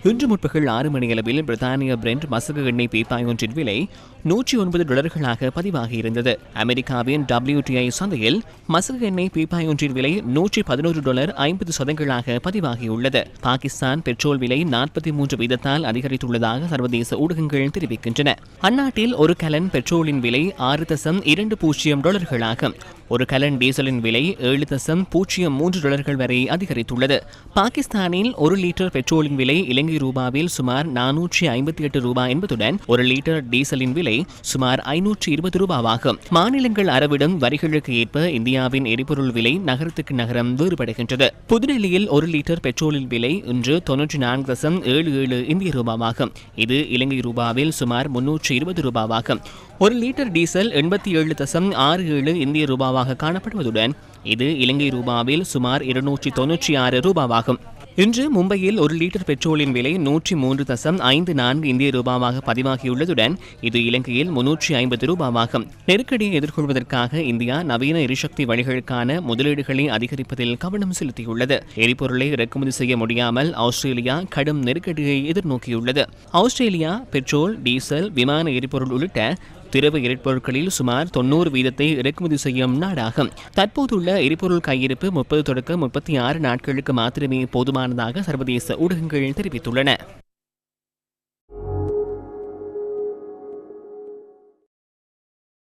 இன்று முற்பகல் 6 மணியளவில் பிரித்தானிய பிரெண்ட் மசகு எண்ணெய் பீப்பாய் ஒன்றின் விலை $109 பதிவாகியிருந்தது. அமெரிக்காவின் WTI சந்தையில் மசகு எண்ணெய் பீப்பாய் ஒன்றின் விலை $111.50 பதிவாகியுள்ளது. பாகிஸ்தான் பெட்ரோல் விலை 43 வீதத்தால் அதிகரித்துள்ளதாக சர்வதேச ஊடகங்கள் தெரிவிக்கின்றன. அந்நாட்டில் ஒரு கலன் பெட்ரோலின் விலை $6.20 ஆகும். ஒரு கலன் டீசலின் விலை $7.03 வரை அதிகரித்துள்ளது. பாகிஸ்தானில் 1 லிட்டர் பெட்ரோலின் விலை இலங்கை ரூபாவில் சுமார் $458 என்பதுடன் 1 லிட்டர் டீசலின் விலை சுமார் $520 ஆகும். மாநிலங்கள் அறவிடும் வரிகளுக்கு ஏற்ப இந்தியாவின் எரிபொருள் விலை நகரத்துக்கு நகரம் வேறுபடுகின்றது. புதுடெல்லியில் 1 லிட்டர் பெட்ரோலின் விலை இன்று $94.77 இந்திய ரூபாவாகும். இது இலங்கை ரூபாவில் சுமார் $320 ஆகும். 1 லிட்டர் டீசல் $87.67 இந்திய ரூபாவாக காணப்படுவதுடன் இது இலங்கை ரூபாவில் சுமார் $296 ஆகும். இன்று மும்பையில் 1 லிட்டர் பெட்ரோலின் விலை $103.54 இந்திய ரூபாவாக பதிவாகியுள்ளதுடன் இது இலங்கையில் $350 ஆகும். நெருக்கடியை எதிர்கொள்வதற்காக இந்தியா நவீன எரிசக்தி வழிகளுக்கான முதலீடுகளை அதிகரிப்பதில் கவனம் செலுத்தியுள்ளது. எரிபொருளை இறக்குமதி செய்ய முடியாமல் ஆஸ்திரேலியா கடும் நெருக்கடியை எதிர்நோக்கியுள்ளது. ஆஸ்திரேலியா பெட்ரோல், டீசல், விமான எரிபொருள் உள்ளிட்ட திரவ எரிபொருட்களில் சுமார் 90 வீதத்தை இறக்குமதி செய்யும் நாடாகும். தற்போதுள்ள எரிபொருள் கையிருப்பு 30 தொடக்க 36 நாட்களுக்கு மாத்திரமே போதுமானதாக சர்வதேச ஊடகங்கள் தெரிவித்துள்ளன.